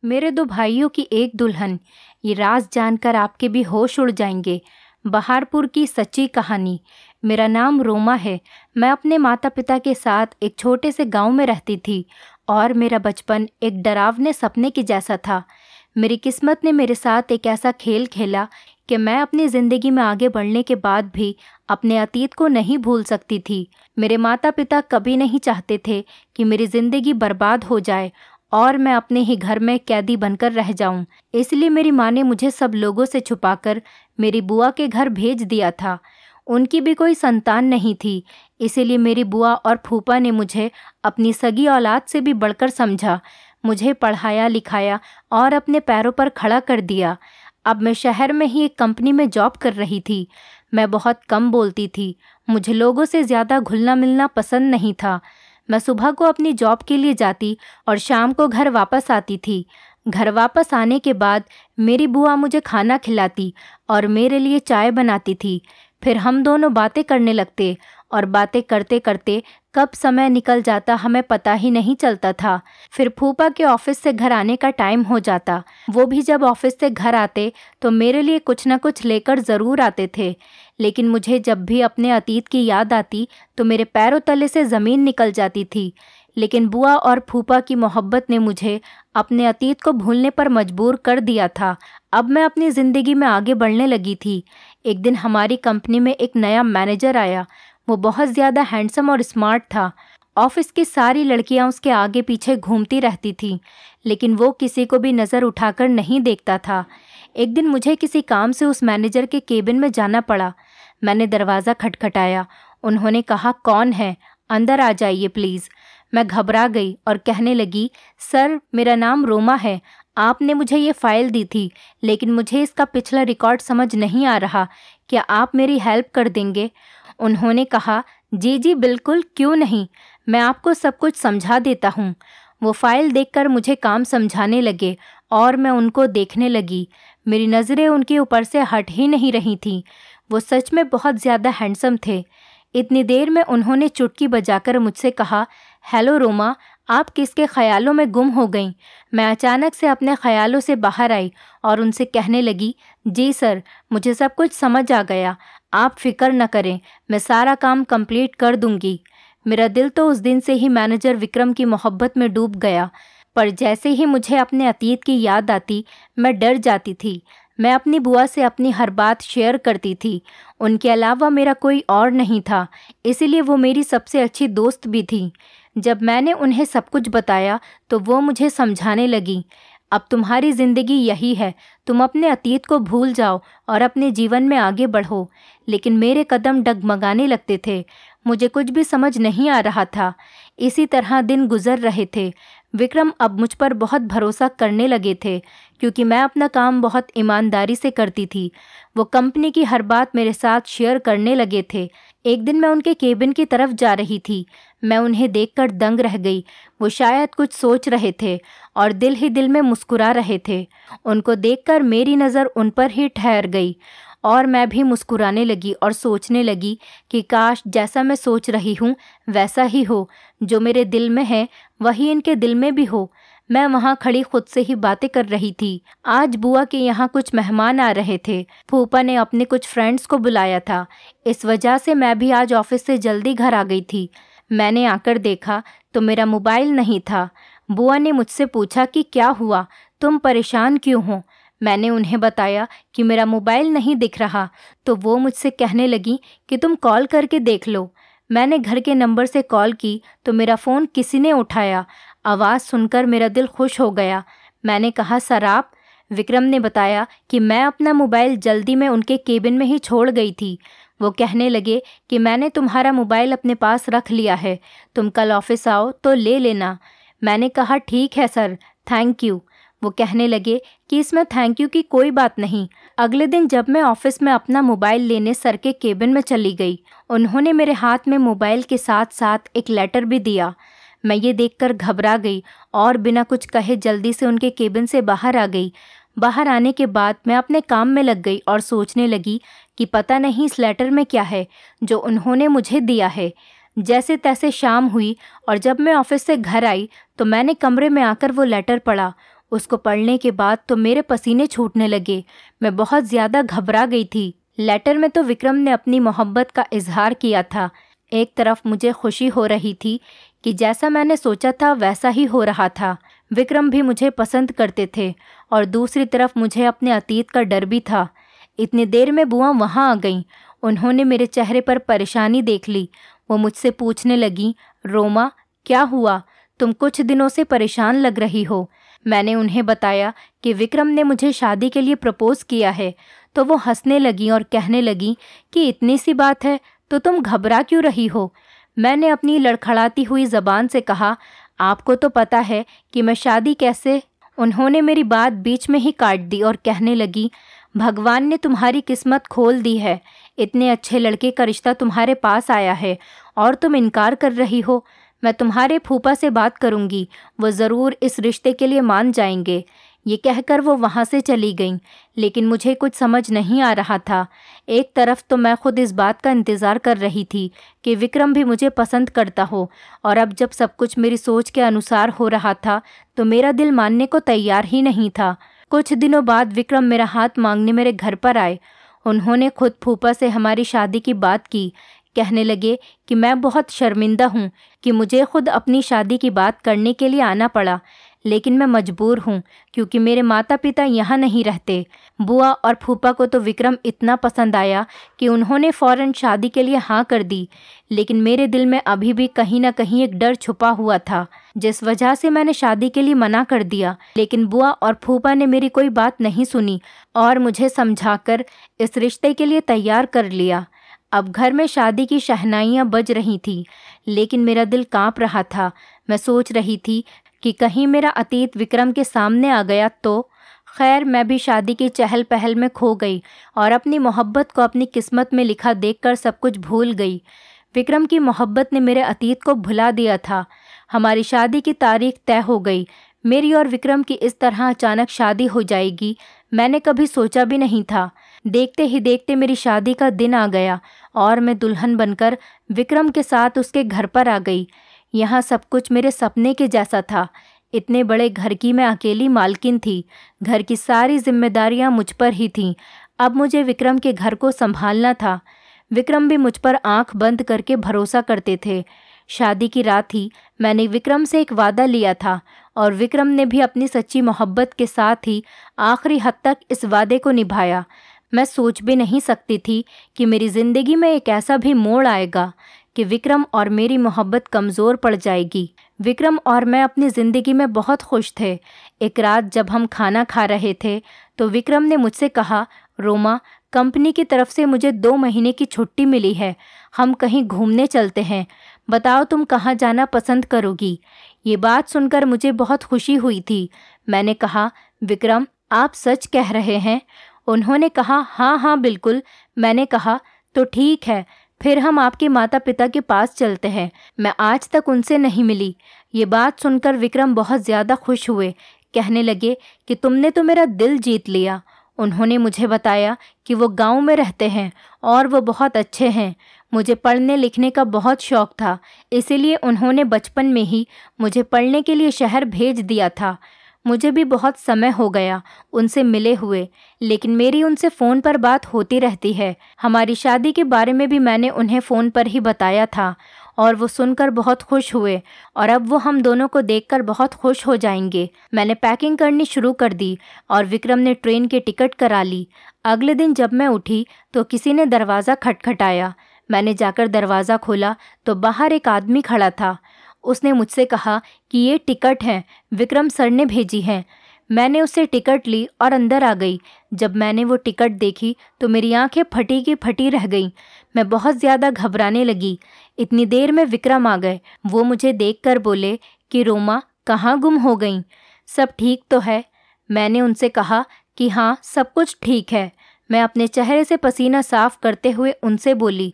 मेरे दो भाइयों की एक दुल्हन, ये राज जानकर आपके भी होश उड़ जाएंगे। बहारपुर की सच्ची कहानी। मेरा नाम रोमा है। मैं अपने माता पिता के साथ एक छोटे से गांव में रहती थी और मेरा बचपन एक डरावने सपने की जैसा था। मेरी किस्मत ने मेरे साथ एक ऐसा खेल खेला कि मैं अपनी ज़िंदगी में आगे बढ़ने के बाद भी अपने अतीत को नहीं भूल सकती थी। मेरे माता पिता कभी नहीं चाहते थे कि मेरी ज़िंदगी बर्बाद हो जाए और मैं अपने ही घर में कैदी बनकर रह जाऊं। इसलिए मेरी माँ ने मुझे सब लोगों से छुपाकर मेरी बुआ के घर भेज दिया था। उनकी भी कोई संतान नहीं थी, इसीलिए मेरी बुआ और फूफा ने मुझे अपनी सगी औलाद से भी बढ़कर समझा। मुझे पढ़ाया लिखाया और अपने पैरों पर खड़ा कर दिया। अब मैं शहर में ही एक कंपनी में जॉब कर रही थी। मैं बहुत कम बोलती थी। मुझे लोगों से ज़्यादा घुलना मिलना पसंद नहीं था। मैं सुबह को अपनी जॉब के लिए जाती और शाम को घर वापस आती थी। घर वापस आने के बाद मेरी बुआ मुझे खाना खिलाती और मेरे लिए चाय बनाती थी। फिर हम दोनों बातें करने लगते और बातें करते करते कब समय निकल जाता हमें पता ही नहीं चलता था। फिर फूफा के ऑफिस से घर आने का टाइम हो जाता। वो भी जब ऑफिस से घर आते तो मेरे लिए कुछ न कुछ लेकर ज़रूर आते थे। लेकिन मुझे जब भी अपने अतीत की याद आती तो मेरे पैरों तले से ज़मीन निकल जाती थी। लेकिन बुआ और फूफा की मोहब्बत ने मुझे अपने अतीत को भूलने पर मजबूर कर दिया था। अब मैं अपनी ज़िंदगी में आगे बढ़ने लगी थी। एक दिन हमारी कंपनी में एक नया मैनेजर आया। वो बहुत ज़्यादा हैंडसम और स्मार्ट था। ऑफिस की सारी लड़कियां उसके आगे पीछे घूमती रहती थीं, लेकिन वो किसी को भी नज़र उठाकर नहीं देखता था। एक दिन मुझे किसी काम से उस मैनेजर के केबिन में जाना पड़ा। मैंने दरवाज़ा खटखटाया। उन्होंने कहा, कौन है? अंदर आ जाइए प्लीज़। मैं घबरा गई और कहने लगी, सर मेरा नाम रोमा है। आपने मुझे ये फ़ाइल दी थी, लेकिन मुझे इसका पिछला रिकॉर्ड समझ नहीं आ रहा। क्या आप मेरी हेल्प कर देंगे? उन्होंने कहा, जी जी बिल्कुल, क्यों नहीं, मैं आपको सब कुछ समझा देता हूँ। वो फ़ाइल देखकर मुझे काम समझाने लगे और मैं उनको देखने लगी। मेरी नज़रें उनके ऊपर से हट ही नहीं रही थीं। वो सच में बहुत ज़्यादा हैंडसम थे। इतनी देर में उन्होंने चुटकी बजाकर मुझसे कहा, हेलो रोमा, आप किसके ख्यालों में गुम हो गईं? मैं अचानक से अपने ख्यालों से बाहर आई और उनसे कहने लगी, जी सर, मुझे सब कुछ समझ आ गया। आप फिक्र न करें, मैं सारा काम कंप्लीट कर दूंगी। मेरा दिल तो उस दिन से ही मैनेजर विक्रम की मोहब्बत में डूब गया। पर जैसे ही मुझे अपने अतीत की याद आती, मैं डर जाती थी। मैं अपनी बुआ से अपनी हर बात शेयर करती थी। उनके अलावा मेरा कोई और नहीं था, इसीलिए वो मेरी सबसे अच्छी दोस्त भी थी। जब मैंने उन्हें सब कुछ बताया तो वो मुझे समझाने लगी, अब तुम्हारी ज़िंदगी यही है, तुम अपने अतीत को भूल जाओ और अपने जीवन में आगे बढ़ो। लेकिन मेरे कदम डगमगाने लगते थे। मुझे कुछ भी समझ नहीं आ रहा था। इसी तरह दिन गुजर रहे थे। विक्रम अब मुझ पर बहुत भरोसा करने लगे थे, क्योंकि मैं अपना काम बहुत ईमानदारी से करती थी। वो कंपनी की हर बात मेरे साथ शेयर करने लगे थे। एक दिन मैं उनके केबिन की तरफ जा रही थी। मैं उन्हें देखकर दंग रह गई। वो शायद कुछ सोच रहे थे और दिल ही दिल में मुस्कुरा रहे थे। उनको देखकर मेरी नज़र उन पर ही ठहर गई और मैं भी मुस्कुराने लगी और सोचने लगी कि काश जैसा मैं सोच रही हूँ वैसा ही हो। जो मेरे दिल में है वही इनके दिल में भी हो। मैं वहाँ खड़ी खुद से ही बातें कर रही थी। आज बुआ के यहाँ कुछ मेहमान आ रहे थे। फूफा ने अपने कुछ फ्रेंड्स को बुलाया था। इस वजह से मैं भी आज ऑफिस से जल्दी घर आ गई थी। मैंने आकर देखा तो मेरा मोबाइल नहीं था। बुआ ने मुझसे पूछा कि क्या हुआ, तुम परेशान क्यों हो? मैंने उन्हें बताया कि मेरा मोबाइल नहीं दिख रहा, तो वो मुझसे कहने लगी कि तुम कॉल करके देख लो। मैंने घर के नंबर से कॉल की तो मेरा फ़ोन किसी ने उठाया। आवाज़ सुनकर मेरा दिल खुश हो गया। मैंने कहा, सर आप? विक्रम ने बताया कि मैं अपना मोबाइल जल्दी में उनके केबिन में ही छोड़ गई थी। वो कहने लगे कि मैंने तुम्हारा मोबाइल अपने पास रख लिया है, तुम कल ऑफिस आओ तो ले लेना। मैंने कहा, ठीक है सर, थैंक यू। वो कहने लगे कि इसमें थैंक यू की कोई बात नहीं। अगले दिन जब मैं ऑफिस में अपना मोबाइल लेने सर के केबिन में चली गई, उन्होंने मेरे हाथ में मोबाइल के साथ साथ एक लेटर भी दिया। मैं ये देखकर घबरा गई और बिना कुछ कहे जल्दी से उनके केबिन से बाहर आ गई। बाहर आने के बाद मैं अपने काम में लग गई और सोचने लगी कि पता नहीं इस लेटर में क्या है जो उन्होंने मुझे दिया है। जैसे तैसे शाम हुई और जब मैं ऑफिस से घर आई तो मैंने कमरे में आकर वो लेटर पढ़ा। उसको पढ़ने के बाद तो मेरे पसीने छूटने लगे। मैं बहुत ज़्यादा घबरा गई थी। लेटर में तो विक्रम ने अपनी मोहब्बत का इजहार किया था। एक तरफ मुझे खुशी हो रही थी कि जैसा मैंने सोचा था वैसा ही हो रहा था, विक्रम भी मुझे पसंद करते थे, और दूसरी तरफ मुझे अपने अतीत का डर भी था। इतनी देर में बुआ वहाँ आ गईं। उन्होंने मेरे चेहरे पर परेशानी देख ली। वो मुझसे पूछने लगी, रोमा क्या हुआ, तुम कुछ दिनों से परेशान लग रही हो। मैंने उन्हें बताया कि विक्रम ने मुझे शादी के लिए प्रपोज किया है। तो वो हंसने लगी और कहने लगी कि इतनी सी बात है तो तुम घबरा क्यों रही हो। मैंने अपनी लड़खड़ाती हुई ज़बान से कहा, आपको तो पता है कि मैं शादी कैसे। उन्होंने मेरी बात बीच में ही काट दी और कहने लगी, भगवान ने तुम्हारी किस्मत खोल दी है। इतने अच्छे लड़के का रिश्ता तुम्हारे पास आया है और तुम इनकार कर रही हो। मैं तुम्हारे फूफा से बात करूंगी, वो ज़रूर इस रिश्ते के लिए मान जाएंगे। ये कहकर वो वहाँ से चली गईं। लेकिन मुझे कुछ समझ नहीं आ रहा था। एक तरफ तो मैं खुद इस बात का इंतज़ार कर रही थी कि विक्रम भी मुझे पसंद करता हो, और अब जब सब कुछ मेरी सोच के अनुसार हो रहा था तो मेरा दिल मानने को तैयार ही नहीं था। कुछ दिनों बाद विक्रम मेरा हाथ मांगने मेरे घर पर आए। उन्होंने खुद फूफा से हमारी शादी की बात की। कहने लगे कि मैं बहुत शर्मिंदा हूँ कि मुझे खुद अपनी शादी की बात करने के लिए आना पड़ा, लेकिन मैं मजबूर हूँ क्योंकि मेरे माता पिता यहाँ नहीं रहते। बुआ और फूफा को तो विक्रम इतना पसंद आया कि उन्होंने फ़ौरन शादी के लिए हाँ कर दी। लेकिन मेरे दिल में अभी भी कहीं ना कहीं एक डर छुपा हुआ था, जिस वजह से मैंने शादी के लिए मना कर दिया। लेकिन बुआ और फूफा ने मेरी कोई बात नहीं सुनी और मुझे समझाकर इस रिश्ते के लिए तैयार कर लिया। अब घर में शादी की शहनाइयाँ बज रही थीं, लेकिन मेरा दिल काँप रहा था। मैं सोच रही थी कि कहीं मेरा अतीत विक्रम के सामने आ गया तो। खैर, मैं भी शादी की चहल पहल में खो गई और अपनी मोहब्बत को अपनी किस्मत में लिखा देखकर सब कुछ भूल गई। विक्रम की मोहब्बत ने मेरे अतीत को भुला दिया था। हमारी शादी की तारीख तय हो गई। मेरी और विक्रम की इस तरह अचानक शादी हो जाएगी मैंने कभी सोचा भी नहीं था। देखते ही देखते मेरी शादी का दिन आ गया और मैं दुल्हन बनकर विक्रम के साथ उसके घर पर आ गई। यहाँ सब कुछ मेरे सपने के जैसा था। इतने बड़े घर की मैं अकेली मालकिन थी। घर की सारी जिम्मेदारियाँ मुझ पर ही थीं। अब मुझे विक्रम के घर को संभालना था। विक्रम भी मुझ पर आंख बंद करके भरोसा करते थे। शादी की रात ही मैंने विक्रम से एक वादा लिया था और विक्रम ने भी अपनी सच्ची मोहब्बत के साथ ही आखिरी हद तक इस वादे को निभाया। मैं सोच भी नहीं सकती थी कि मेरी ज़िंदगी में एक ऐसा भी मोड़ आएगा कि विक्रम और मेरी मोहब्बत कमज़ोर पड़ जाएगी। विक्रम और मैं अपनी ज़िंदगी में बहुत खुश थे। एक रात जब हम खाना खा रहे थे तो विक्रम ने मुझसे कहा, रोमा, कंपनी की तरफ से मुझे 2 महीने की छुट्टी मिली है। हम कहीं घूमने चलते हैं। बताओ तुम कहाँ जाना पसंद करोगी। ये बात सुनकर मुझे बहुत खुशी हुई थी। मैंने कहा, विक्रम, आप सच कह रहे हैं? उन्होंने कहा, हाँ हाँ बिल्कुल। मैंने कहा, तो ठीक है, फिर हम आपके माता पिता के पास चलते हैं। मैं आज तक उनसे नहीं मिली। ये बात सुनकर विक्रम बहुत ज़्यादा खुश हुए। कहने लगे कि तुमने तो मेरा दिल जीत लिया। उन्होंने मुझे बताया कि वो गांव में रहते हैं और वो बहुत अच्छे हैं। मुझे पढ़ने लिखने का बहुत शौक़ था, इसीलिए उन्होंने बचपन में ही मुझे पढ़ने के लिए शहर भेज दिया था। मुझे भी बहुत समय हो गया उनसे मिले हुए, लेकिन मेरी उनसे फ़ोन पर बात होती रहती है। हमारी शादी के बारे में भी मैंने उन्हें फ़ोन पर ही बताया था और वो सुनकर बहुत खुश हुए और अब वो हम दोनों को देखकर बहुत खुश हो जाएंगे। मैंने पैकिंग करनी शुरू कर दी और विक्रम ने ट्रेन के टिकट करा ली। अगले दिन जब मैं उठी तो किसी ने दरवाज़ा खटखटाया। मैंने जाकर दरवाज़ा खोला तो बाहर एक आदमी खड़ा था। उसने मुझसे कहा कि ये टिकट हैं, विक्रम सर ने भेजी हैं। मैंने उससे टिकट ली और अंदर आ गई। जब मैंने वो टिकट देखी तो मेरी आंखें फटी की फटी रह गईं। मैं बहुत ज़्यादा घबराने लगी। इतनी देर में विक्रम आ गए। वो मुझे देखकर बोले कि रोमा, कहाँ गुम हो गईं? सब ठीक तो है? मैंने उनसे कहा कि हाँ, सब कुछ ठीक है। मैं अपने चेहरे से पसीना साफ करते हुए उनसे बोली,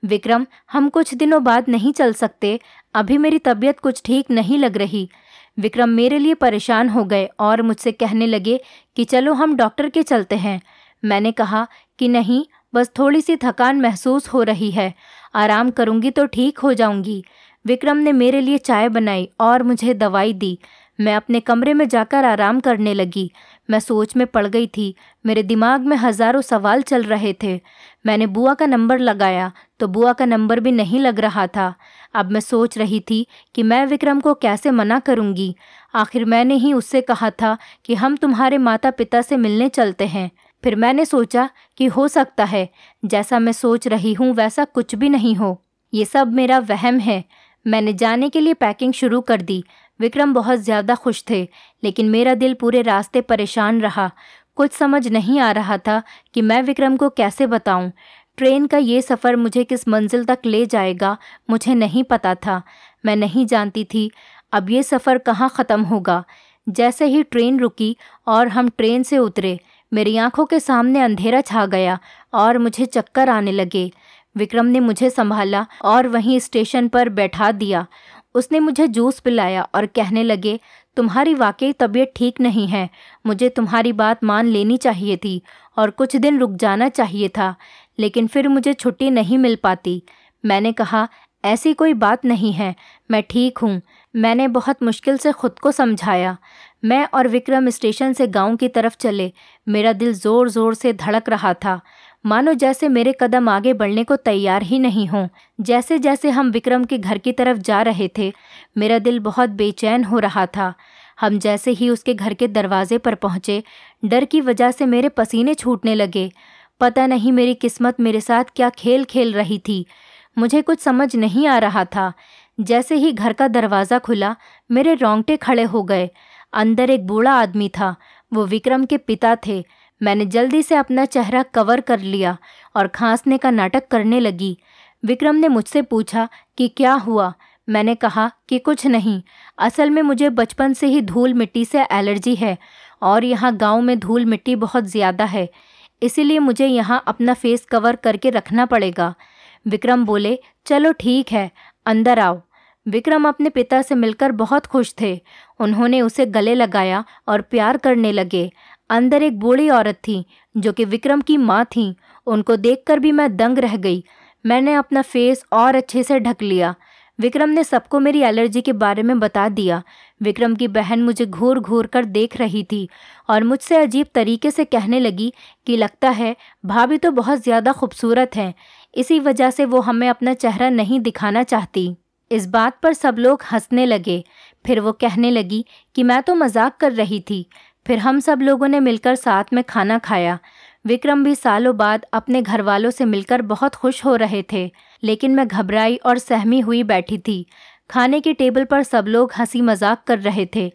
विक्रम, हम कुछ दिनों बाद नहीं चल सकते। अभी मेरी तबीयत कुछ ठीक नहीं लग रही। विक्रम मेरे लिए परेशान हो गए और मुझसे कहने लगे कि चलो हम डॉक्टर के चलते हैं। मैंने कहा कि नहीं, बस थोड़ी सी थकान महसूस हो रही है, आराम करूंगी तो ठीक हो जाऊंगी। विक्रम ने मेरे लिए चाय बनाई और मुझे दवाई दी। मैं अपने कमरे में जाकर आराम करने लगी। मैं सोच में पड़ गई थी। मेरे दिमाग में हज़ारों सवाल चल रहे थे। मैंने बुआ का नंबर लगाया तो बुआ का नंबर भी नहीं लग रहा था। अब मैं सोच रही थी कि मैं विक्रम को कैसे मना करूंगी। आखिर मैंने ही उससे कहा था कि हम तुम्हारे माता पिता से मिलने चलते हैं। फिर मैंने सोचा कि हो सकता है जैसा मैं सोच रही हूँ वैसा कुछ भी नहीं हो, ये सब मेरा वहम है। मैंने जाने के लिए पैकिंग शुरू कर दी। विक्रम बहुत ज़्यादा खुश थे, लेकिन मेरा दिल पूरे रास्ते परेशान रहा। कुछ समझ नहीं आ रहा था कि मैं विक्रम को कैसे बताऊं। ट्रेन का ये सफ़र मुझे किस मंजिल तक ले जाएगा मुझे नहीं पता था। मैं नहीं जानती थी अब ये सफ़र कहाँ ख़त्म होगा। जैसे ही ट्रेन रुकी और हम ट्रेन से उतरे, मेरी आंखों के सामने अंधेरा छा गया और मुझे चक्कर आने लगे। विक्रम ने मुझे संभाला और वहीं स्टेशन पर बैठा दिया। उसने मुझे जूस पिलाया और कहने लगे, तुम्हारी वाकई तबीयत ठीक नहीं है। मुझे तुम्हारी बात मान लेनी चाहिए थी और कुछ दिन रुक जाना चाहिए था, लेकिन फिर मुझे छुट्टी नहीं मिल पाती। मैंने कहा, ऐसी कोई बात नहीं है, मैं ठीक हूँ। मैंने बहुत मुश्किल से खुद को समझाया। मैं और विक्रम स्टेशन से गांव की तरफ चले। मेरा दिल ज़ोर ज़ोर से धड़क रहा था, मानो जैसे मेरे कदम आगे बढ़ने को तैयार ही नहीं हों। जैसे जैसे हम विक्रम के घर की तरफ जा रहे थे, मेरा दिल बहुत बेचैन हो रहा था। हम जैसे ही उसके घर के दरवाजे पर पहुँचे, डर की वजह से मेरे पसीने छूटने लगे। पता नहीं मेरी किस्मत मेरे साथ क्या खेल खेल रही थी। मुझे कुछ समझ नहीं आ रहा था। जैसे ही घर का दरवाज़ा खुला, मेरे रोंगटे खड़े हो गए। अंदर एक बूढ़ा आदमी था। वो विक्रम के पिता थे। मैंने जल्दी से अपना चेहरा कवर कर लिया और खांसने का नाटक करने लगी। विक्रम ने मुझसे पूछा कि क्या हुआ। मैंने कहा कि कुछ नहीं, असल में मुझे बचपन से ही धूल मिट्टी से एलर्जी है और यहाँ गांव में धूल मिट्टी बहुत ज़्यादा है, इसीलिए मुझे यहाँ अपना फेस कवर करके रखना पड़ेगा। विक्रम बोले, चलो ठीक है, अंदर आओ। विक्रम अपने पिता से मिलकर बहुत खुश थे। उन्होंने उसे गले लगाया और प्यार करने लगे। अंदर एक बूढ़ी औरत थी जो कि विक्रम की माँ थी। उनको देखकर भी मैं दंग रह गई। मैंने अपना फेस और अच्छे से ढक लिया। विक्रम ने सबको मेरी एलर्जी के बारे में बता दिया। विक्रम की बहन मुझे घूर घूर कर देख रही थी और मुझसे अजीब तरीके से कहने लगी कि लगता है भाभी तो बहुत ज़्यादा खूबसूरत हैं, इसी वजह से वो हमें अपना चेहरा नहीं दिखाना चाहती। इस बात पर सब लोग हंसने लगे। फिर वो कहने लगी कि मैं तो मजाक कर रही थी। फिर हम सब लोगों ने मिलकर साथ में खाना खाया। विक्रम भी सालों बाद अपने घर वालों से मिलकर बहुत खुश हो रहे थे, लेकिन मैं घबराई और सहमी हुई बैठी थी। खाने की टेबल पर सब लोग हंसी मजाक कर रहे थे।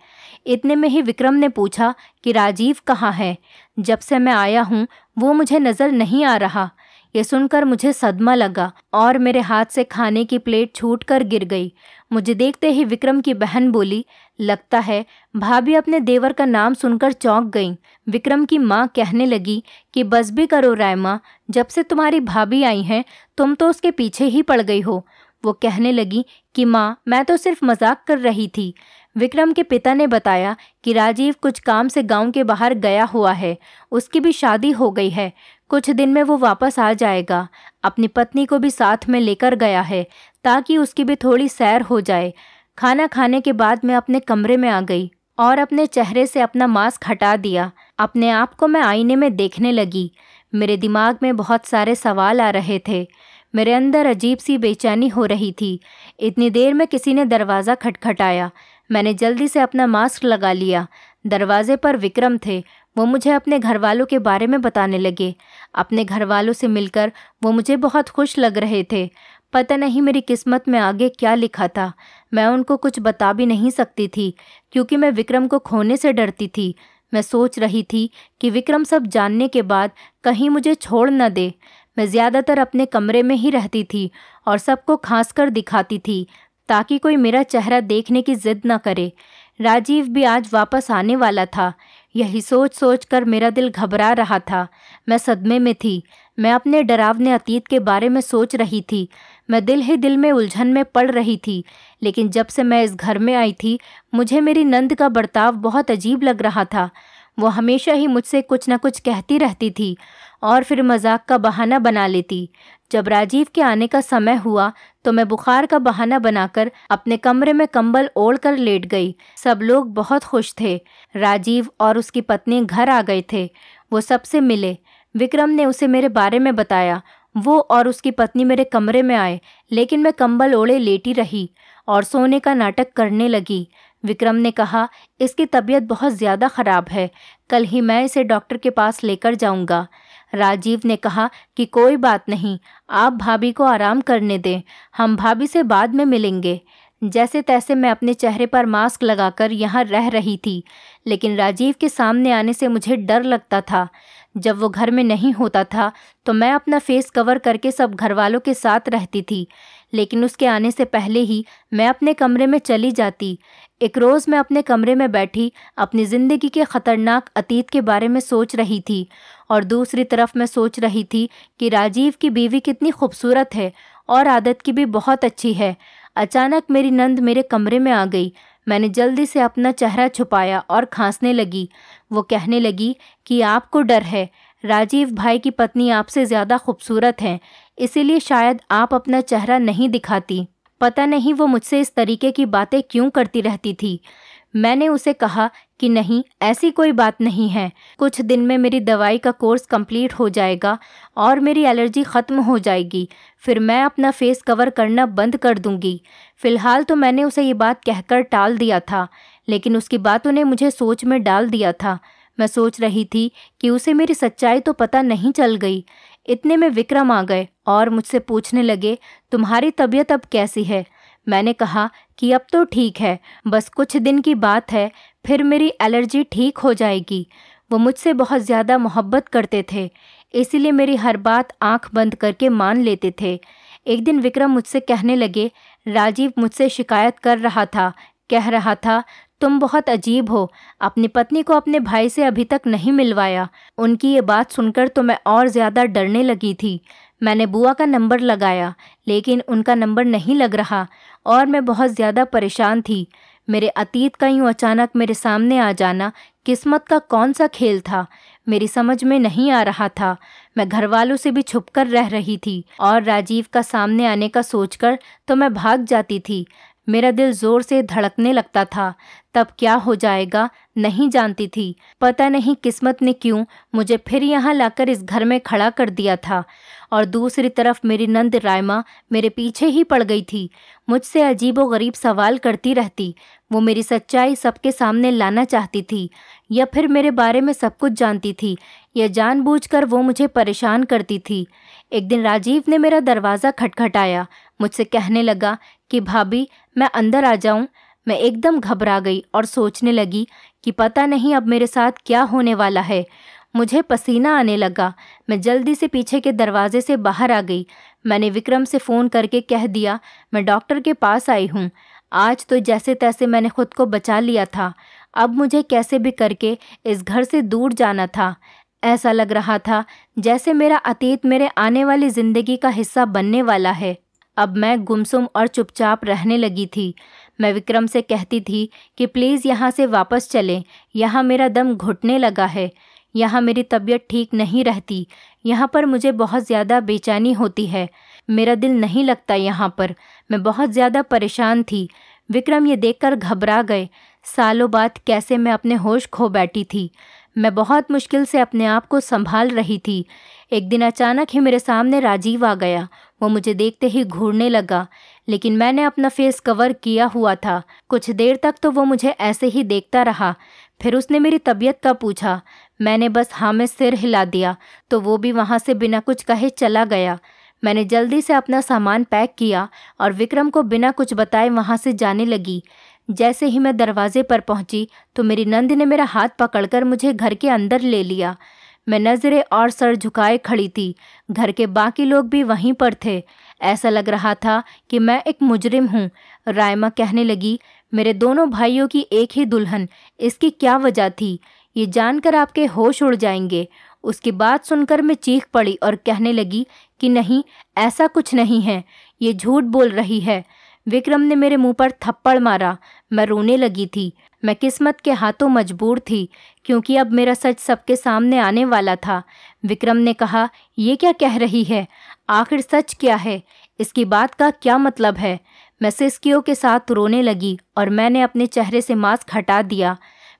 इतने में ही विक्रम ने पूछा कि राजीव कहाँ है। जब से मैं आया हूँ वो मुझे नज़र नहीं आ रहा। ये सुनकर मुझे सदमा लगा और मेरे हाथ से खाने की प्लेट छूटकर गिर गई। मुझे देखते ही विक्रम की बहन बोली, लगता है भाभी अपने देवर का नाम सुनकर चौंक गईं। विक्रम की माँ कहने लगी कि बस भी करो रायमा, जब से तुम्हारी भाभी आई हैं तुम तो उसके पीछे ही पड़ गई हो। वो कहने लगी कि माँ, मैं तो सिर्फ मजाक कर रही थी। विक्रम के पिता ने बताया कि राजीव कुछ काम से गांव के बाहर गया हुआ है। उसकी भी शादी हो गई है। कुछ दिन में वो वापस आ जाएगा। अपनी पत्नी को भी साथ में लेकर गया है ताकि उसकी भी थोड़ी सैर हो जाए। खाना खाने के बाद मैं अपने कमरे में आ गई और अपने चेहरे से अपना मास्क हटा दिया। अपने आप को मैं आईने में देखने लगी। मेरे दिमाग में बहुत सारे सवाल आ रहे थे। मेरे अंदर अजीब सी बेचैनी हो रही थी। इतनी देर में किसी ने दरवाज़ा खटखटाया। मैंने जल्दी से अपना मास्क लगा लिया। दरवाजे पर विक्रम थे। वो मुझे अपने घर वालों के बारे में बताने लगे। अपने घर वालों से मिलकर वो मुझे बहुत खुश लग रहे थे। पता नहीं मेरी किस्मत में आगे क्या लिखा था। मैं उनको कुछ बता भी नहीं सकती थी क्योंकि मैं विक्रम को खोने से डरती थी। मैं सोच रही थी कि विक्रम सब जानने के बाद कहीं मुझे छोड़ न दे। मैं ज़्यादातर अपने कमरे में ही रहती थी और सबको खांसकर दिखाती थी ताकि कोई मेरा चेहरा देखने की जिद न करे। राजीव भी आज वापस आने वाला था। यही सोच सोच कर मेरा दिल घबरा रहा था। मैं सदमे में थी। मैं अपने डरावने अतीत के बारे में सोच रही थी। मैं दिल ही दिल में उलझन में पड़ रही थी। लेकिन जब से मैं इस घर में आई थी मुझे मेरी नंद का बर्ताव बहुत अजीब लग रहा था। वो हमेशा ही मुझसे कुछ न कुछ कहती रहती थी और फिर मजाक का बहाना बना लेती। जब राजीव के आने का समय हुआ तो मैं बुखार का बहाना बनाकर अपने कमरे में कंबल ओढ़ कर लेट गई। सब लोग बहुत खुश थे। राजीव और उसकी पत्नी घर आ गए थे। वो सबसे मिले। विक्रम ने उसे मेरे बारे में बताया। वो और उसकी पत्नी मेरे कमरे में आए, लेकिन मैं कंबल ओढ़े लेटी रही और सोने का नाटक करने लगी। विक्रम ने कहा, इसकी तबीयत बहुत ज़्यादा ख़राब है, कल ही मैं इसे डॉक्टर के पास लेकर जाऊंगा। राजीव ने कहा कि कोई बात नहीं, आप भाभी को आराम करने दें, हम भाभी से बाद में मिलेंगे। जैसे तैसे मैं अपने चेहरे पर मास्क लगाकर यहाँ रह रही थी, लेकिन राजीव के सामने आने से मुझे डर लगता था। जब वो घर में नहीं होता था तो मैं अपना फेस कवर करके सब घरवालों के साथ रहती थी, लेकिन उसके आने से पहले ही मैं अपने कमरे में चली जाती। एक रोज़ मैं अपने कमरे में बैठी अपनी ज़िंदगी के ख़तरनाक अतीत के बारे में सोच रही थी और दूसरी तरफ मैं सोच रही थी कि राजीव की बीवी कितनी खूबसूरत है और आदत की भी बहुत अच्छी है। अचानक मेरी नंद मेरे कमरे में आ गई। मैंने जल्दी से अपना चेहरा छुपाया और खांसने लगी। वो कहने लगी कि आपको डर है, राजीव भाई की पत्नी आपसे ज़्यादा खूबसूरत हैं, इसीलिए शायद आप अपना चेहरा नहीं दिखाती। पता नहीं वो मुझसे इस तरीके की बातें क्यों करती रहती थी। मैंने उसे कहा कि नहीं, ऐसी कोई बात नहीं है, कुछ दिन में मेरी दवाई का कोर्स कंप्लीट हो जाएगा और मेरी एलर्जी ख़त्म हो जाएगी, फिर मैं अपना फेस कवर करना बंद कर दूंगी। फ़िलहाल तो मैंने उसे ये बात कहकर टाल दिया था, लेकिन उसकी बातों ने मुझे सोच में डाल दिया था। मैं सोच रही थी कि उसे मेरी सच्चाई तो पता नहीं चल गई। इतने में विक्रम आ गए और मुझसे पूछने लगे, तुम्हारी तबीयत अब कैसी है? मैंने कहा कि अब तो ठीक है, बस कुछ दिन की बात है, फिर मेरी एलर्जी ठीक हो जाएगी। वो मुझसे बहुत ज़्यादा मोहब्बत करते थे, इसीलिए मेरी हर बात आंख बंद करके मान लेते थे। एक दिन विक्रम मुझसे कहने लगे, राजीव मुझसे शिकायत कर रहा था, कह रहा था तुम बहुत अजीब हो, अपनी पत्नी को अपने भाई से अभी तक नहीं मिलवाया। उनकी ये बात सुनकर तो मैं और ज़्यादा डरने लगी थी। मैंने बुआ का नंबर लगाया, लेकिन उनका नंबर नहीं लग रहा और मैं बहुत ज़्यादा परेशान थी। मेरे अतीत का यूँ अचानक मेरे सामने आ जाना किस्मत का कौन सा खेल था, मेरी समझ में नहीं आ रहा था। मैं घर वालों से भी छुपकर रह रही थी और राजीव का सामने आने का सोचकर तो मैं भाग जाती थी। मेरा दिल ज़ोर से धड़कने लगता था। तब क्या हो जाएगा नहीं जानती थी। पता नहीं किस्मत ने क्यों मुझे फिर यहाँ लाकर इस घर में खड़ा कर दिया था। और दूसरी तरफ मेरी नंद रायमा मेरे पीछे ही पड़ गई थी। मुझसे अजीबोगरीब सवाल करती रहती। वो मेरी सच्चाई सबके सामने लाना चाहती थी, या फिर मेरे बारे में सब कुछ जानती थी, या जानबूझकर वो मुझे परेशान करती थी। एक दिन राजीव ने मेरा दरवाज़ा खटखटाया। मुझसे कहने लगा कि भाभी, मैं अंदर आ जाऊं? मैं एकदम घबरा गई और सोचने लगी कि पता नहीं अब मेरे साथ क्या होने वाला है। मुझे पसीना आने लगा। मैं जल्दी से पीछे के दरवाजे से बाहर आ गई। मैंने विक्रम से फ़ोन करके कह दिया, मैं डॉक्टर के पास आई हूँ। आज तो जैसे तैसे मैंने खुद को बचा लिया था। अब मुझे कैसे भी करके इस घर से दूर जाना था। ऐसा लग रहा था जैसे मेरा अतीत मेरे आने वाली ज़िंदगी का हिस्सा बनने वाला है। अब मैं गुमसुम और चुपचाप रहने लगी थी। मैं विक्रम से कहती थी कि प्लीज़ यहाँ से वापस चलें, यहाँ मेरा दम घुटने लगा है, यहाँ मेरी तबीयत ठीक नहीं रहती, यहाँ पर मुझे बहुत ज़्यादा बेचैनी होती है, मेरा दिल नहीं लगता यहाँ पर। मैं बहुत ज़्यादा परेशान थी। विक्रम ये देखकर घबरा गए। सालों बाद कैसे मैं अपने होश खो बैठी थी। मैं बहुत मुश्किल से अपने आप को संभाल रही थी। एक दिन अचानक ही मेरे सामने राजीव आ गया। वो मुझे देखते ही घूरने लगा, लेकिन मैंने अपना फेस कवर किया हुआ था। कुछ देर तक तो वो मुझे ऐसे ही देखता रहा। फिर उसने मेरी तबीयत का पूछा। मैंने बस हाँ में सिर हिला दिया, तो वो भी वहाँ से बिना कुछ कहे चला गया। मैंने जल्दी से अपना सामान पैक किया और विक्रम को बिना कुछ बताए वहाँ से जाने लगी। जैसे ही मैं दरवाजे पर पहुँची तो मेरी नंद ने मेरा हाथ पकड़कर मुझे घर के अंदर ले लिया। मैं नज़रें और सर झुकाए खड़ी थी। घर के बाकी लोग भी वहीं पर थे। ऐसा लग रहा था कि मैं एक मुजरिम हूँ। रायमा कहने लगी, मेरे दोनों भाइयों की एक ही दुल्हन, इसकी क्या वजह थी? ये जानकर आपके होश उड़ जाएंगे। उसकी बात सुनकर मैं चीख पड़ी और कहने लगी कि नहीं, ऐसा कुछ नहीं है, ये झूठ बोल रही है। विक्रम ने मेरे मुंह पर थप्पड़ मारा। मैं रोने लगी थी। मैं किस्मत के हाथों मजबूर थी, क्योंकि अब मेरा सच सबके सामने आने वाला था। विक्रम ने कहा, ये क्या कह रही है? आखिर सच क्या है? इसकी बात का क्या मतलब है? मैं सिसकियों के साथ रोने लगी और मैंने अपने चेहरे से मास्क हटा दिया।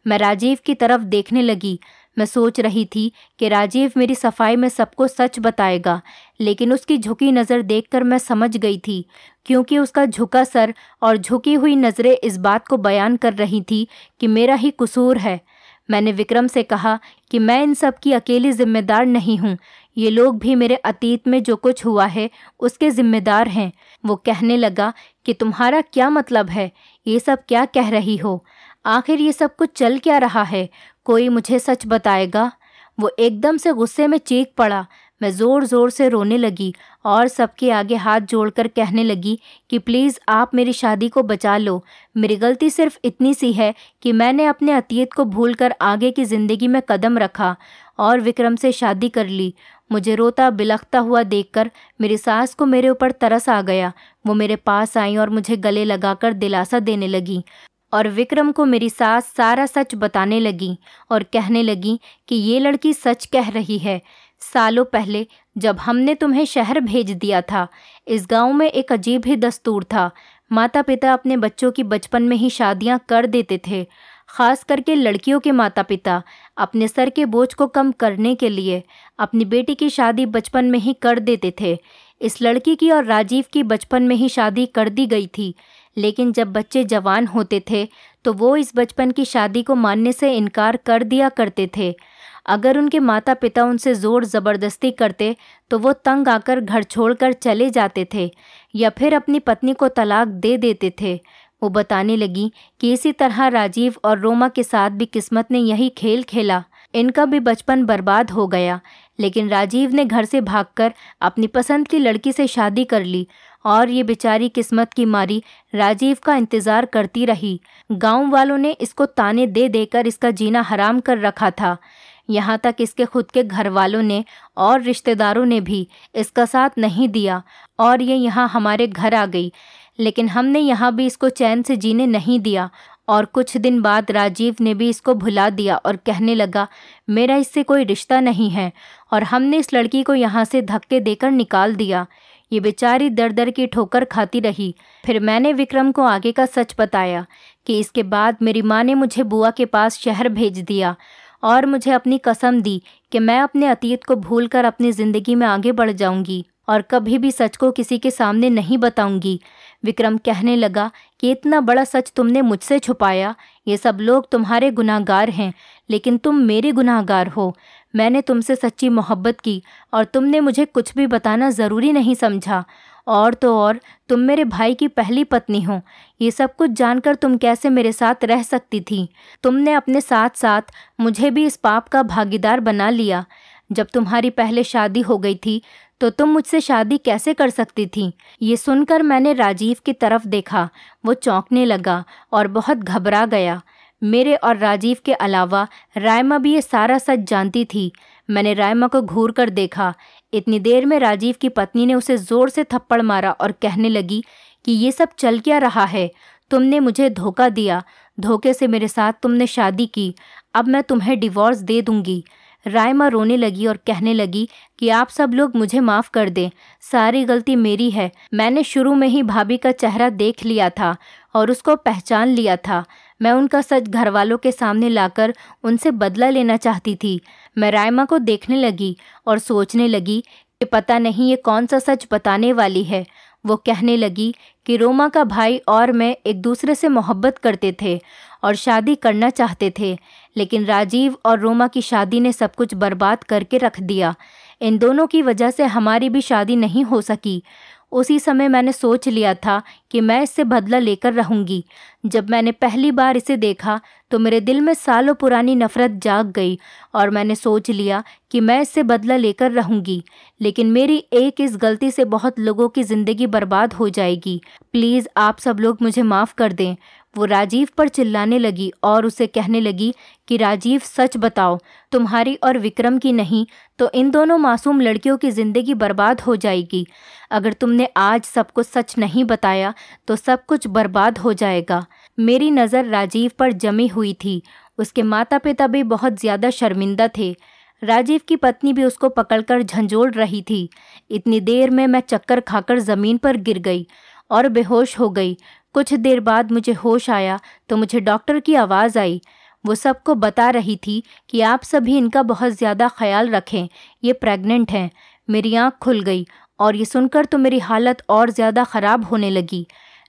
मैं राजीव की तरफ देखने लगी। मैं सोच रही थी कि राजीव मेरी सफाई में सबको सच बताएगा, लेकिन उसकी झुकी नज़र देखकर मैं समझ गई थी, क्योंकि उसका झुका सर और झुकी हुई नज़रें इस बात को बयान कर रही थी कि मेरा ही कसूर है। मैंने विक्रम से कहा कि मैं इन सब की अकेली जिम्मेदार नहीं हूँ। ये लोग भी मेरे अतीत में जो कुछ हुआ है उसके जिम्मेदार हैं। वो कहने लगा कि तुम्हारा क्या मतलब है? ये सब क्या कह रही हो? आखिर ये सब कुछ चल क्या रहा है? कोई मुझे सच बताएगा? वो एकदम से गुस्से में चीख पड़ा। मैं ज़ोर ज़ोर से रोने लगी और सबके आगे हाथ जोड़कर कहने लगी कि प्लीज़ आप मेरी शादी को बचा लो। मेरी गलती सिर्फ इतनी सी है कि मैंने अपने अतीत को भूलकर आगे की ज़िंदगी में कदम रखा और विक्रम से शादी कर ली। मुझे रोता बिलखता हुआ देखकर मेरी सास को मेरे ऊपर तरस आ गया। वो मेरे पास आई और मुझे गले लगाकर दिलासा देने लगी और विक्रम को मेरी सास सारा सच बताने लगी और कहने लगी कि ये लड़की सच कह रही है। सालों पहले जब हमने तुम्हें शहर भेज दिया था, इस गांव में एक अजीब ही दस्तूर था। माता पिता अपने बच्चों की बचपन में ही शादियां कर देते थे। ख़ास करके लड़कियों के माता पिता अपने सर के बोझ को कम करने के लिए अपनी बेटी की शादी बचपन में ही कर देते थे। इस लड़की की और राजीव की बचपन में ही शादी कर दी गई थी, लेकिन जब बच्चे जवान होते थे तो वो इस बचपन की शादी को मानने से इनकार कर दिया करते थे। अगर उनके माता पिता उनसे ज़ोर ज़बरदस्ती करते तो वो तंग आकर घर छोड़कर चले जाते थे या फिर अपनी पत्नी को तलाक दे देते थे। वो बताने लगी कि इसी तरह राजीव और रोमा के साथ भी किस्मत ने यही खेल खेला। इनका भी बचपन बर्बाद हो गया, लेकिन राजीव ने घर से भागकर अपनी पसंद की लड़की से शादी कर ली और ये बेचारी किस्मत की मारी राजीव का इंतज़ार करती रही। गांव वालों ने इसको ताने दे देकर इसका जीना हराम कर रखा था। यहाँ तक इसके खुद के घर वालों ने और रिश्तेदारों ने भी इसका साथ नहीं दिया और ये यहाँ हमारे घर आ गई, लेकिन हमने यहाँ भी इसको चैन से जीने नहीं दिया। और कुछ दिन बाद राजीव ने भी इसको भुला दिया और कहने लगा मेरा इससे कोई रिश्ता नहीं है, और हमने इस लड़की को यहाँ से धक्के देकर निकाल दिया। ये बेचारी दर दर की ठोकर खाती रही। फिर मैंने विक्रम को आगे का सच बताया कि इसके बाद मेरी माँ ने मुझे बुआ के पास शहर भेज दिया और मुझे अपनी कसम दी कि मैं अपने अतीत को भूलकर अपनी ज़िंदगी में आगे बढ़ जाऊंगी और कभी भी सच को किसी के सामने नहीं बताऊंगी। विक्रम कहने लगा कि इतना बड़ा सच तुमने मुझसे छुपाया। ये सब लोग तुम्हारे गुनाहगार हैं, लेकिन तुम मेरे गुनाहगार हो। मैंने तुमसे सच्ची मोहब्बत की और तुमने मुझे कुछ भी बताना ज़रूरी नहीं समझा। और तो और तुम मेरे भाई की पहली पत्नी हो। ये सब कुछ जानकर तुम कैसे मेरे साथ रह सकती थी? तुमने अपने साथ साथ मुझे भी इस पाप का भागीदार बना लिया। जब तुम्हारी पहले शादी हो गई थी तो तुम मुझसे शादी कैसे कर सकती थी? ये सुनकर मैंने राजीव की तरफ देखा। वो चौंकने लगा और बहुत घबरा गया। मेरे और राजीव के अलावा रायमा भी ये सारा सच जानती थी। मैंने रायमा को घूर कर देखा। इतनी देर में राजीव की पत्नी ने उसे ज़ोर से थप्पड़ मारा और कहने लगी कि ये सब चल क्या रहा है? तुमने मुझे धोखा दिया। धोखे से मेरे साथ तुमने शादी की। अब मैं तुम्हें डिवोर्स दे दूंगी। रायमा रोने लगी और कहने लगी कि आप सब लोग मुझे माफ़ कर दें। सारी गलती मेरी है। मैंने शुरू में ही भाभी का चेहरा देख लिया था और उसको पहचान लिया था। मैं उनका सच घर वालों के सामने लाकर उनसे बदला लेना चाहती थी। मैं रायमा को देखने लगी और सोचने लगी कि पता नहीं ये कौन सा सच बताने वाली है। वो कहने लगी कि रोमा का भाई और मैं एक दूसरे से मोहब्बत करते थे और शादी करना चाहते थे, लेकिन राजीव और रोमा की शादी ने सब कुछ बर्बाद करके रख दिया। इन दोनों की वजह से हमारी भी शादी नहीं हो सकी। उसी समय मैंने सोच लिया था कि मैं इससे बदला लेकर रहूंगी। जब मैंने पहली बार इसे देखा तो मेरे दिल में सालों पुरानी नफ़रत जाग गई और मैंने सोच लिया कि मैं इससे बदला लेकर रहूंगी, लेकिन मेरी एक इस गलती से बहुत लोगों की ज़िंदगी बर्बाद हो जाएगी। प्लीज़ आप सब लोग मुझे माफ़ कर दें। वो राजीव पर चिल्लाने लगी और उसे कहने लगी कि राजीव सच बताओ, तुम्हारी और विक्रम की नहीं तो इन दोनों मासूम लड़कियों की ज़िंदगी बर्बाद हो जाएगी। अगर तुमने आज सब कुछ सच नहीं बताया तो सब कुछ बर्बाद हो जाएगा। मेरी नज़र राजीव पर जमी हुई थी। उसके माता पिता भी बहुत ज़्यादा शर्मिंदा थे। राजीव की पत्नी भी उसको पकड़कर झंझोड़ रही थी। इतनी देर में मैं चक्कर खाकर ज़मीन पर गिर गई और बेहोश हो गई। कुछ देर बाद मुझे होश आया तो मुझे डॉक्टर की आवाज़ आई। वो सबको बता रही थी कि आप सभी इनका बहुत ज़्यादा ख्याल रखें, ये प्रेग्नेंट हैं। मेरी आँख खुल गई और ये सुनकर तो मेरी हालत और ज़्यादा ख़राब होने लगी।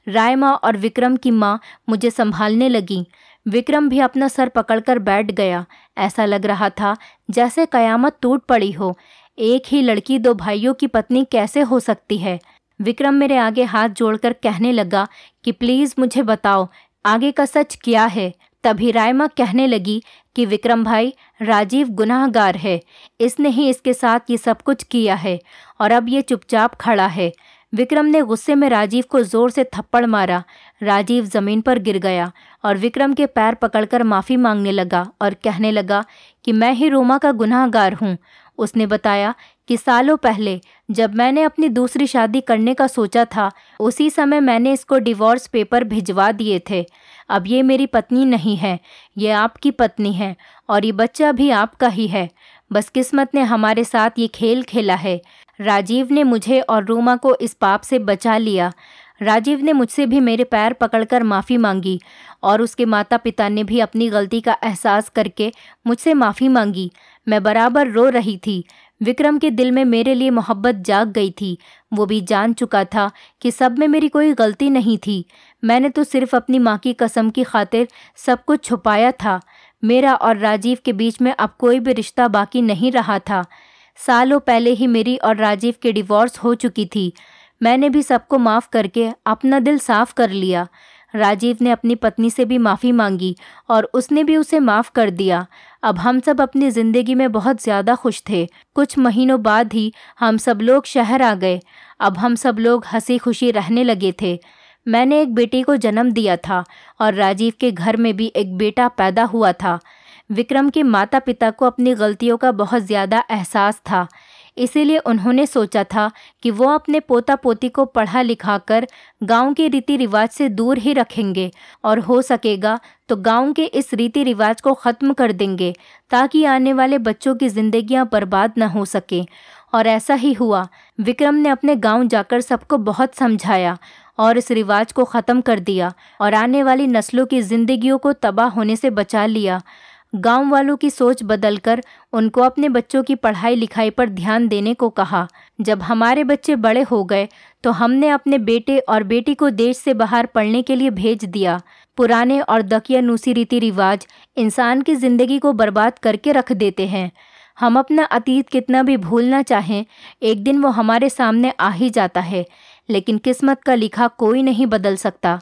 रायमा और विक्रम की माँ मुझे संभालने लगीं। विक्रम भी अपना सर पकड़कर बैठ गया। ऐसा लग रहा था जैसे कयामत टूट पड़ी हो। एक ही लड़की दो भाइयों की पत्नी कैसे हो सकती है? विक्रम मेरे आगे हाथ जोड़कर कहने लगा कि प्लीज़ मुझे बताओ आगे का सच क्या है। तभी रायमा कहने लगी कि विक्रम भाई, राजीव गुनाहगार है, इसने ही इसके साथ ये सब कुछ किया है और अब ये चुपचाप खड़ा है। विक्रम ने गुस्से में राजीव को जोर से थप्पड़ मारा। राजीव ज़मीन पर गिर गया और विक्रम के पैर पकड़कर माफ़ी मांगने लगा और कहने लगा कि मैं ही रोमा का गुनाहगार हूँ। उसने बताया कि सालों पहले जब मैंने अपनी दूसरी शादी करने का सोचा था, उसी समय मैंने इसको डिवोर्स पेपर भिजवा दिए थे। अब ये मेरी पत्नी नहीं है, ये आपकी पत्नी है और ये बच्चा भी आपका ही है। बस किस्मत ने हमारे साथ ये खेल खेला है। राजीव ने मुझे और रोमा को इस पाप से बचा लिया। राजीव ने मुझसे भी मेरे पैर पकड़कर माफ़ी मांगी और उसके माता पिता ने भी अपनी गलती का एहसास करके मुझसे माफ़ी मांगी। मैं बराबर रो रही थी। विक्रम के दिल में मेरे लिए मोहब्बत जाग गई थी। वो भी जान चुका था कि सब में मेरी कोई गलती नहीं थी। मैंने तो सिर्फ अपनी माँ की कसम की खातिर सब कुछ छुपाया था। मेरा और राजीव के बीच में अब कोई भी रिश्ता बाकी नहीं रहा था। सालों पहले ही मेरी और राजीव की डिवोर्स हो चुकी थी। मैंने भी सबको माफ़ करके अपना दिल साफ कर लिया। राजीव ने अपनी पत्नी से भी माफ़ी मांगी और उसने भी उसे माफ़ कर दिया। अब हम सब अपनी ज़िंदगी में बहुत ज़्यादा खुश थे। कुछ महीनों बाद ही हम सब लोग शहर आ गए। अब हम सब लोग हंसी खुशी रहने लगे थे। मैंने एक बेटी को जन्म दिया था और राजीव के घर में भी एक बेटा पैदा हुआ था। विक्रम के माता पिता को अपनी गलतियों का बहुत ज़्यादा एहसास था, इसीलिए उन्होंने सोचा था कि वो अपने पोता पोती को पढ़ा लिखा कर गाँव के रीति रिवाज से दूर ही रखेंगे और हो सकेगा तो गाँव के इस रीति रिवाज को ख़त्म कर देंगे ताकि आने वाले बच्चों की ज़िंदगियाँ बर्बाद न हो सकें। और ऐसा ही हुआ। विक्रम ने अपने गाँव जाकर सबको बहुत समझाया और इस रिवाज को ख़त्म कर दिया और आने वाली नस्लों की ज़िंदगियों को तबाह होने से बचा लिया। गांव वालों की सोच बदलकर उनको अपने बच्चों की पढ़ाई लिखाई पर ध्यान देने को कहा। जब हमारे बच्चे बड़े हो गए तो हमने अपने बेटे और बेटी को देश से बाहर पढ़ने के लिए भेज दिया। पुराने और दकियानूसी रीति रिवाज इंसान की ज़िंदगी को बर्बाद करके रख देते हैं। हम अपना अतीत कितना भी भूलना चाहें, एक दिन वो हमारे सामने आ ही जाता है, लेकिन किस्मत का लिखा कोई नहीं बदल सकता।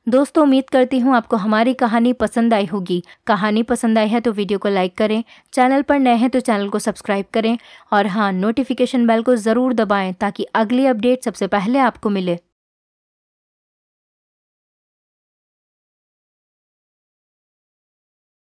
दोस्तों, उम्मीद करती हूँ आपको हमारी कहानी पसंद आई होगी। कहानी पसंद आई है तो वीडियो को लाइक करें, चैनल पर नए हैं तो चैनल को सब्सक्राइब करें और हाँ, नोटिफिकेशन बेल को ज़रूर दबाएं ताकि अगली अपडेट सबसे पहले आपको मिले।